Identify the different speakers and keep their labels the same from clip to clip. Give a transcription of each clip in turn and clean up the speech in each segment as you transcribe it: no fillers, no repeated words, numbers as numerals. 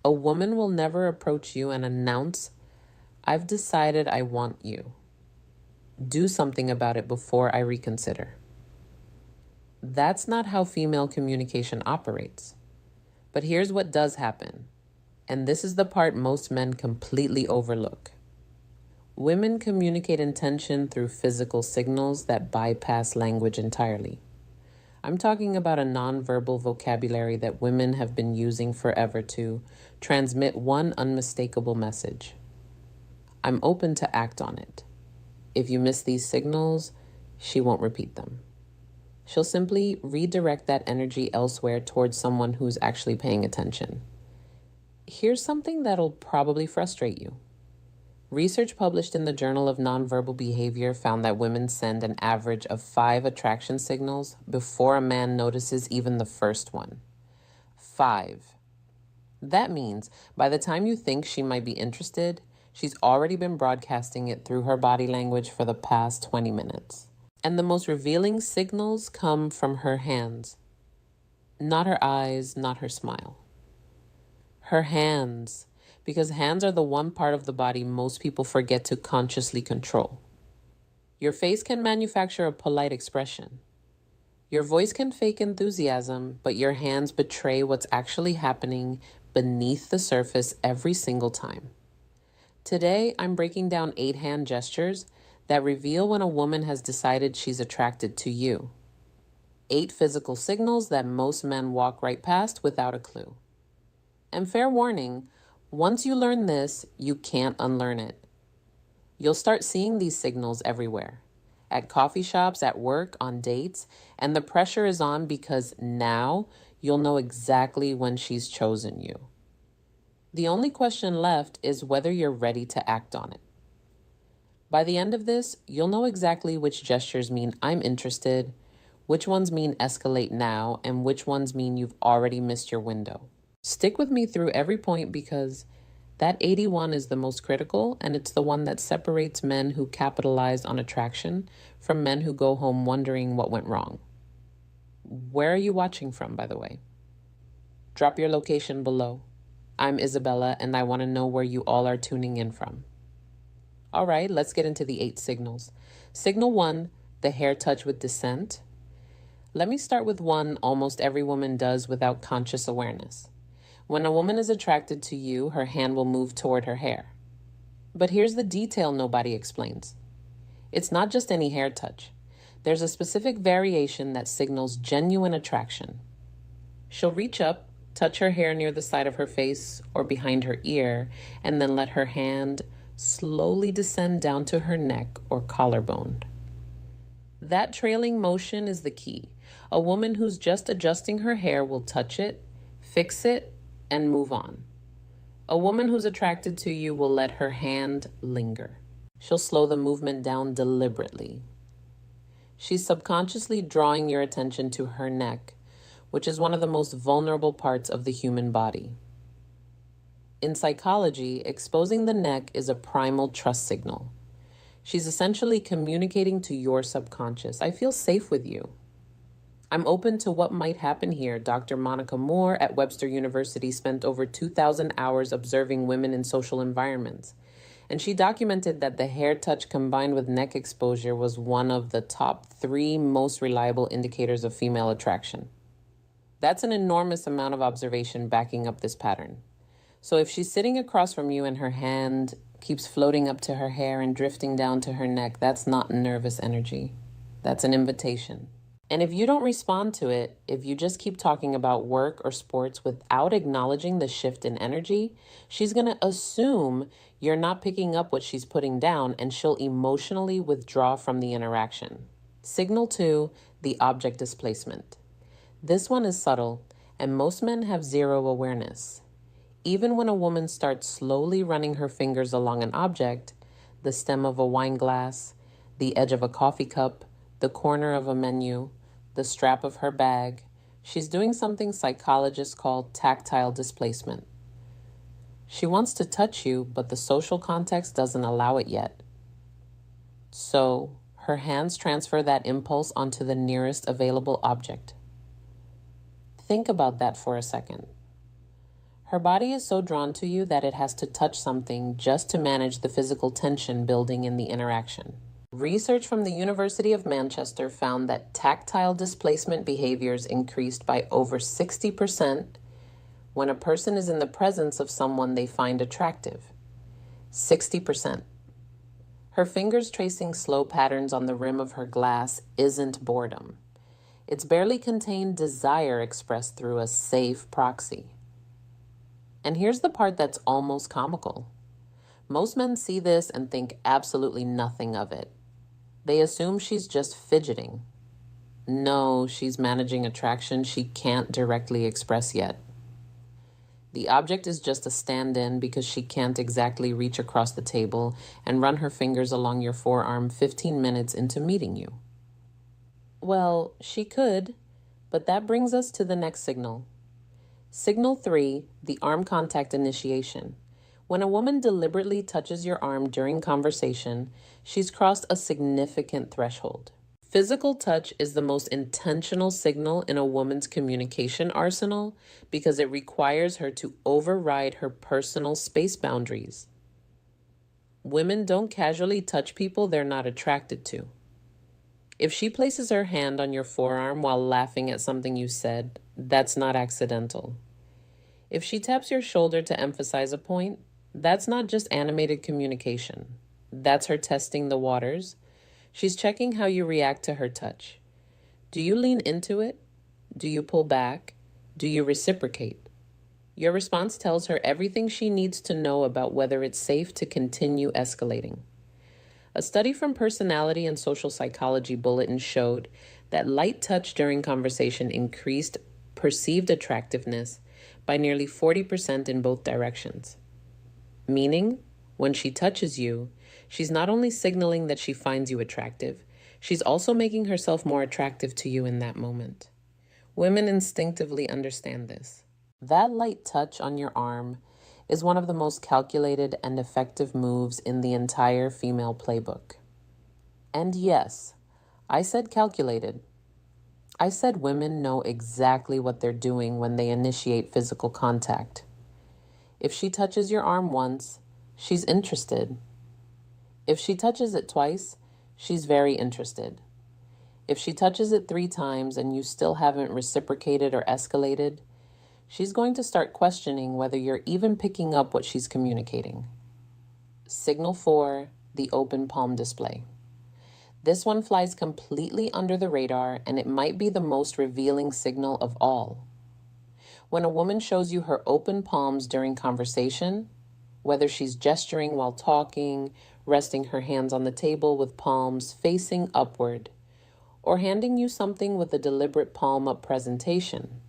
Speaker 1: A woman will never approach you and announce, "I've decided I want you. Do something about it before I reconsider." That's not how female communication operates. But here's what does happen, and this is the part most men completely overlook. Women communicate intention through physical signals that bypass language entirely. I'm talking about a nonverbal vocabulary that women have been using forever to transmit one unmistakable message: I'm open to act on it. If you miss these signals, she won't repeat them. She'll simply redirect that energy elsewhere towards someone who's actually paying attention. Here's something that'll probably frustrate you. Research published in the Journal of Nonverbal Behavior found that women send an average of 5 attraction signals before a man notices even the first one. 5. That means by the time you think she might be interested, she's already been broadcasting it through her body language for the past 20 minutes. And the most revealing signals come from her hands. Not her eyes, not her smile. Her hands, because hands are the one part of the body most people forget to consciously control. Your face can manufacture a polite expression. Your voice can fake enthusiasm, but your hands betray what's actually happening beneath the surface every single time. Today, I'm breaking down 8 hand gestures that reveal when a woman has decided she's attracted to you. 8 physical signals that most men walk right past without a clue. And fair warning, once you learn this, you can't unlearn it. You'll start seeing these signals everywhere. At coffee shops, at work, on dates, and the pressure is on because now you'll know exactly when she's chosen you. The only question left is whether you're ready to act on it. By the end of this, you'll know exactly which gestures mean I'm interested, which ones mean escalate now, and which ones mean you've already missed your window. Stick with me through every point because that 81 is the most critical, and it's the one that separates men who capitalize on attraction from men who go home wondering what went wrong. Where are you watching from, by the way? Drop your location below. I'm Isabella, and I want to know where you all are tuning in from. All right, let's get into the 8 signals. Signal 1, the hair touch with dissent. Let me start with one almost every woman does without conscious awareness. When a woman is attracted to you, her hand will move toward her hair. But here's the detail nobody explains. It's not just any hair touch. There's a specific variation that signals genuine attraction. She'll reach up, touch her hair near the side of her face or behind her ear, and then let her hand slowly descend down to her neck or collarbone. That trailing motion is the key. A woman who's just adjusting her hair will touch it, fix it, and move on. A woman who's attracted to you will let her hand linger. She'll slow the movement down deliberately. She's subconsciously drawing your attention to her neck, which is one of the most vulnerable parts of the human body. In psychology, exposing the neck is a primal trust signal. She's essentially communicating to your subconscious, I feel safe with you. I'm open to what might happen here. Dr. Monica Moore at Webster University spent over 2,000 hours observing women in social environments, and she documented that the hair touch combined with neck exposure was one of the top 3 most reliable indicators of female attraction. That's an enormous amount of observation backing up this pattern. So if she's sitting across from you and her hand keeps floating up to her hair and drifting down to her neck, that's not nervous energy. That's an invitation. And if you don't respond to it, if you just keep talking about work or sports without acknowledging the shift in energy, she's going to assume you're not picking up what she's putting down, and she'll emotionally withdraw from the interaction. Signal 2, the object displacement. This one is subtle, and most men have zero awareness. Even when a woman starts slowly running her fingers along an object, the stem of a wine glass, the edge of a coffee cup, the corner of a menu, the strap of her bag, she's doing something psychologists call tactile displacement. She wants to touch you, but the social context doesn't allow it yet. So her hands transfer that impulse onto the nearest available object. Think about that for a second. Her body is so drawn to you that it has to touch something just to manage the physical tension building in the interaction. Research from the University of Manchester found that tactile displacement behaviors increased by over 60% when a person is in the presence of someone they find attractive. 60%. Her fingers tracing slow patterns on the rim of her glass isn't boredom. It's barely contained desire expressed through a safe proxy. And here's the part that's almost comical. Most men see this and think absolutely nothing of it. They assume she's just fidgeting. No, she's managing attraction she can't directly express yet. The object is just a stand-in because she can't exactly reach across the table and run her fingers along your forearm 15 minutes into meeting you. Well, she could, but that brings us to the next signal. Signal 3, the arm contact initiation. When a woman deliberately touches your arm during conversation, she's crossed a significant threshold. Physical touch is the most intentional signal in a woman's communication arsenal because it requires her to override her personal space boundaries. Women don't casually touch people they're not attracted to. If she places her hand on your forearm while laughing at something you said, that's not accidental. If she taps your shoulder to emphasize a point, that's not just animated communication. That's her testing the waters. She's checking how you react to her touch. Do you lean into it? Do you pull back? Do you reciprocate? Your response tells her everything she needs to know about whether it's safe to continue escalating. A study from Personality and Social Psychology Bulletin showed that light touch during conversation increased perceived attractiveness by nearly 40% in both directions. Meaning, when she touches you, she's not only signaling that she finds you attractive, she's also making herself more attractive to you in that moment. Women instinctively understand this. That light touch on your arm is one of the most calculated and effective moves in the entire female playbook. And yes, I said calculated. I said women know exactly what they're doing when they initiate physical contact. If she touches your arm once, she's interested. If she touches it twice, she's very interested. If she touches it 3 times and you still haven't reciprocated or escalated, she's going to start questioning whether you're even picking up what she's communicating. Signal 4, the open palm display. This one flies completely under the radar, and it might be the most revealing signal of all. When a woman shows you her open palms during conversation, whether she's gesturing while talking, resting her hands on the table with palms facing upward, or handing you something with a deliberate palm-up presentation,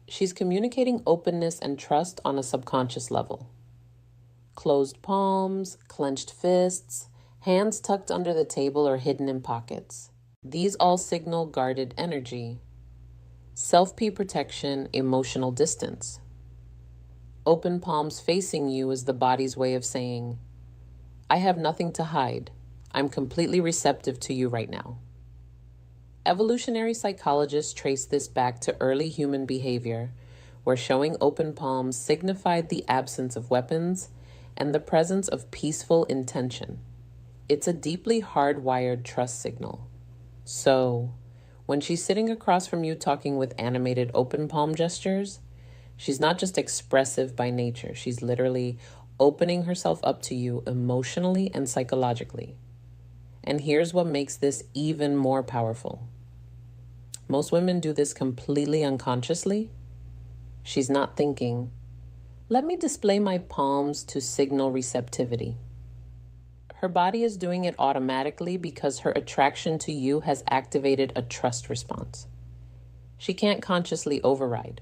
Speaker 1: she's communicating openness and trust on a subconscious level. Closed palms, clenched fists, hands tucked under the table or hidden in pockets. These all signal guarded energy. Self-P protection, emotional distance. Open palms facing you is the body's way of saying, I have nothing to hide. I'm completely receptive to you right now. Evolutionary psychologists trace this back to early human behavior, where showing open palms signified the absence of weapons and the presence of peaceful intention. It's a deeply hardwired trust signal. So, when she's sitting across from you talking with animated open palm gestures, she's not just expressive by nature. She's literally opening herself up to you emotionally and psychologically. And here's what makes this even more powerful. Most women do this completely unconsciously. She's not thinking, let me display my palms to signal receptivity. Her body is doing it automatically because her attraction to you has activated a trust response. She can't consciously override.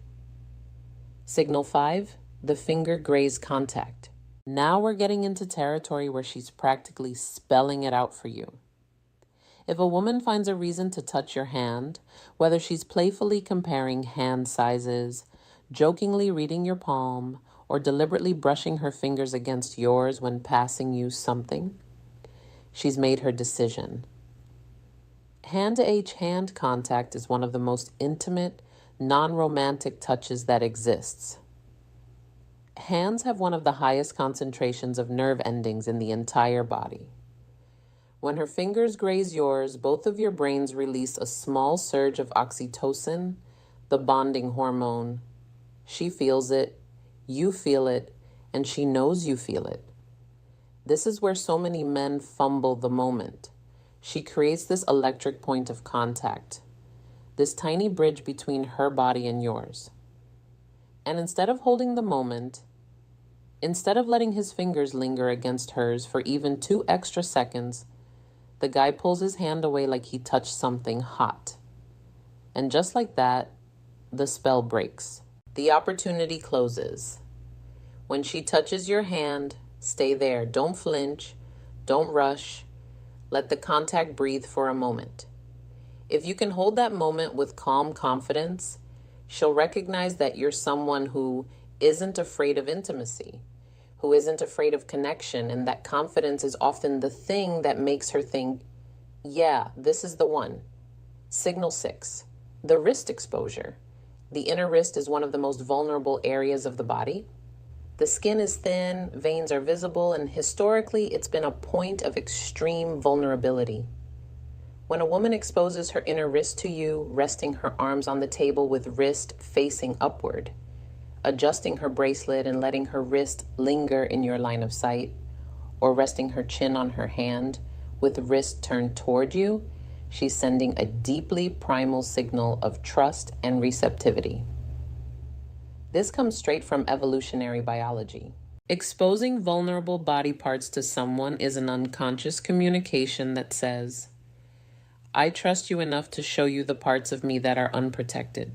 Speaker 1: Signal 5, the finger graze contact. Now we're getting into territory where she's practically spelling it out for you. If a woman finds a reason to touch your hand, whether she's playfully comparing hand sizes, jokingly reading your palm, or deliberately brushing her fingers against yours when passing you something, she's made her decision. Hand-to-hand contact is one of the most intimate, non-romantic touches that exists. Hands have one of the highest concentrations of nerve endings in the entire body. When her fingers graze yours, both of your brains release a small surge of oxytocin, the bonding hormone. She feels it, you feel it, and she knows you feel it. This is where so many men fumble the moment. She creates this electric point of contact, this tiny bridge between her body and yours. And instead of holding the moment, instead of letting his fingers linger against hers for even 2 extra seconds, the guy pulls his hand away like he touched something hot. And just like that, the spell breaks. The opportunity closes. When she touches your hand, stay there. Don't flinch. Don't rush. Let the contact breathe for a moment. If you can hold that moment with calm confidence, she'll recognize that you're someone who isn't afraid of intimacy, who isn't afraid of connection, and that confidence is often the thing that makes her think, yeah, this is the one. Signal 6, the wrist exposure. The inner wrist is one of the most vulnerable areas of the body. The skin is thin, veins are visible, and historically, it's been a point of extreme vulnerability. When a woman exposes her inner wrist to you, resting her arms on the table with wrist facing upward, adjusting her bracelet and letting her wrist linger in your line of sight, or resting her chin on her hand with wrist turned toward you, she's sending a deeply primal signal of trust and receptivity. This comes straight from evolutionary biology. Exposing vulnerable body parts to someone is an unconscious communication that says, I trust you enough to show you the parts of me that are unprotected.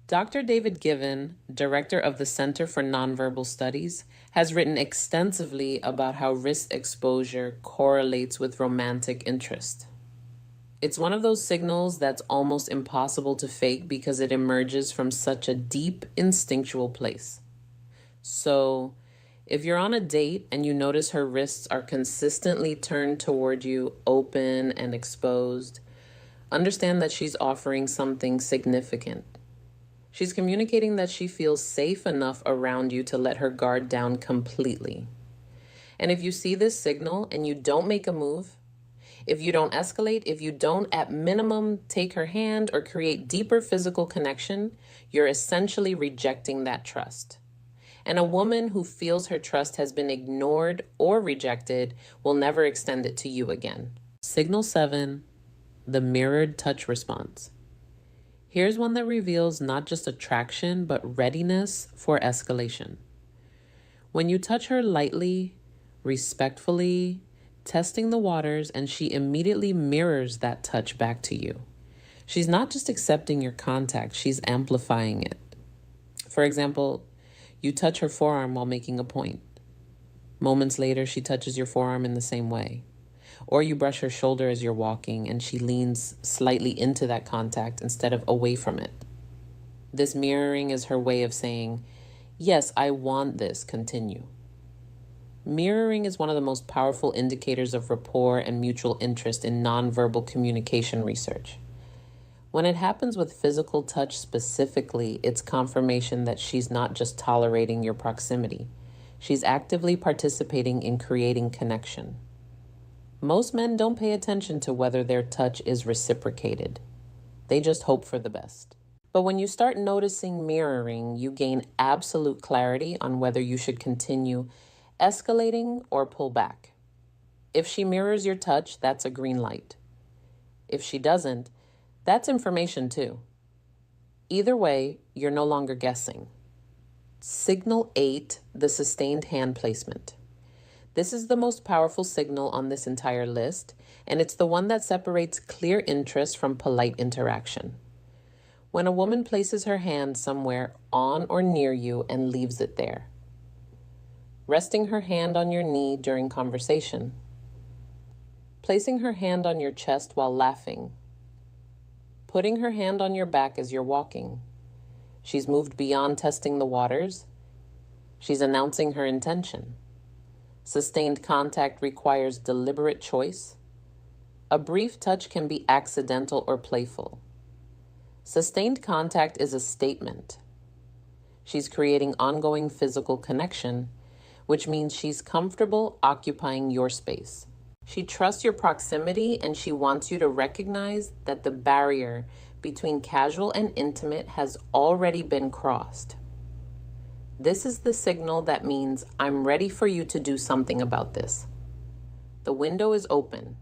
Speaker 1: Dr. David Given, director of the Center for Nonverbal Studies, has written extensively about how wrist exposure correlates with romantic interest. It's one of those signals that's almost impossible to fake because it emerges from such a deep, instinctual place. So, if you're on a date and you notice her wrists are consistently turned toward you, open and exposed, understand that she's offering something significant. She's communicating that she feels safe enough around you to let her guard down completely. And if you see this signal and you don't make a move, if you don't escalate, if you don't at minimum take her hand or create deeper physical connection, you're essentially rejecting that trust. And a woman who feels her trust has been ignored or rejected will never extend it to you again. Signal 7, the mirrored touch response. Here's one that reveals not just attraction, but readiness for escalation. When you touch her lightly, respectfully, testing the waters, and she immediately mirrors that touch back to you. She's not just accepting your contact, she's amplifying it. For example, you touch her forearm while making a point. Moments later, she touches your forearm in the same way. Or you brush her shoulder as you're walking and she leans slightly into that contact instead of away from it. This mirroring is her way of saying, yes, I want this, continue. Mirroring is one of the most powerful indicators of rapport and mutual interest in nonverbal communication research. When it happens with physical touch specifically, it's confirmation that she's not just tolerating your proximity. She's actively participating in creating connection. Most men don't pay attention to whether their touch is reciprocated. They just hope for the best. But when you start noticing mirroring, you gain absolute clarity on whether you should continue escalating or pull back. If she mirrors your touch, that's a green light. If she doesn't, that's information too. Either way, you're no longer guessing. Signal 8, the sustained hand placement. This is the most powerful signal on this entire list, and it's the one that separates clear interest from polite interaction. When a woman places her hand somewhere on or near you and leaves it there. Resting her hand on your knee during conversation. Placing her hand on your chest while laughing. Putting her hand on your back as you're walking. She's moved beyond testing the waters. She's announcing her intention. Sustained contact requires deliberate choice. A brief touch can be accidental or playful. Sustained contact is a statement. She's creating ongoing physical connection, which means she's comfortable occupying your space. She trusts your proximity and she wants you to recognize that the barrier between casual and intimate has already been crossed. This is the signal that means I'm ready for you to do something about this. The window is open.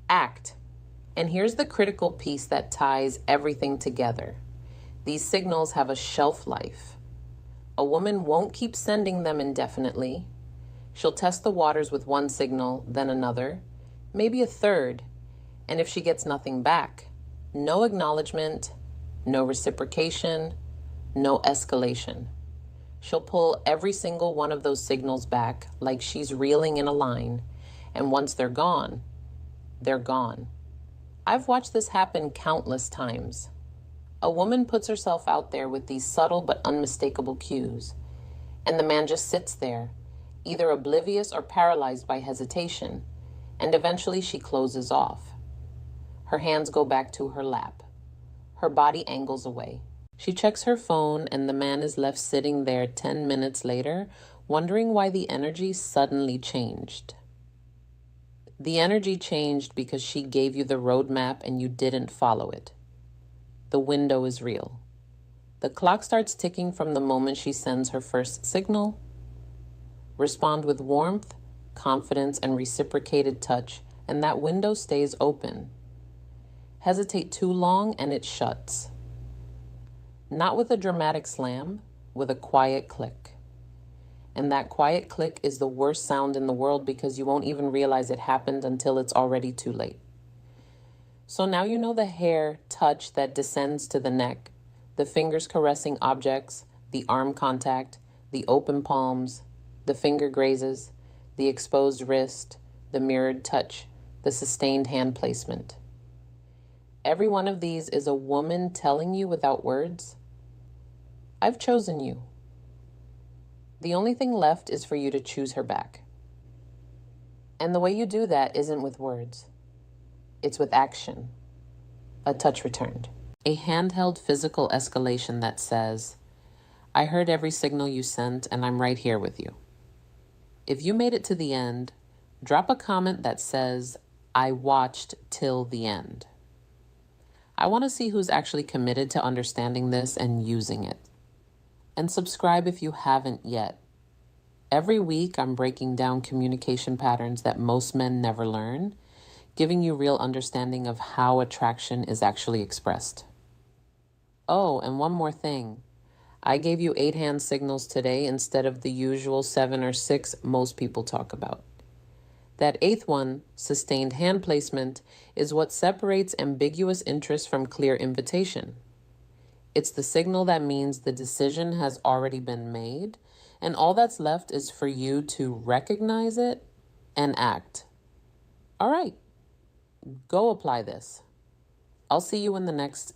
Speaker 1: Act. And here's the critical piece that ties everything together. These signals have a shelf life. A woman won't keep sending them indefinitely. She'll test the waters with one signal, then another, maybe a third. And if she gets nothing back, no acknowledgement, no reciprocation, no escalation, she'll pull every single one of those signals back like she's reeling in a line. And once they're gone, they're gone. I've watched this happen countless times. A woman puts herself out there with these subtle but unmistakable cues, and the man just sits there, either oblivious or paralyzed by hesitation, and eventually she closes off. Her hands go back to her lap. Her body angles away. She checks her phone, and the man is left sitting there 10 minutes later, wondering why the energy suddenly changed. The energy changed because she gave you the roadmap and you didn't follow it. The window is real. The clock starts ticking from the moment she sends her first signal. Respond with warmth, confidence, and reciprocated touch, and that window stays open. Hesitate too long and it shuts. Not with a dramatic slam, with a quiet click. And that quiet click is the worst sound in the world because you won't even realize it happened until it's already too late. So now you know the hair touch that descends to the neck, the fingers caressing objects, the arm contact, the open palms, the finger grazes, the exposed wrist, the mirrored touch, the sustained hand placement. Every one of these is a woman telling you without words, I've chosen you. The only thing left is for you to choose her back. And the way you do that isn't with words. It's with action. A touch returned. A handheld physical escalation that says, I heard every signal you sent and I'm right here with you. If you made it to the end, drop a comment that says, I watched till the end. I want to see who's actually committed to understanding this and using it. And subscribe if you haven't yet. Every week, I'm breaking down communication patterns that most men never learn, giving you real understanding of how attraction is actually expressed. Oh, and one more thing. I gave you 8 hand signals today instead of the usual 7 or 6 most people talk about. That 8th one, sustained hand placement, is what separates ambiguous interest from clear invitation. It's the signal that means the decision has already been made, and all that's left is for you to recognize it and act. All right, go apply this. I'll see you in the next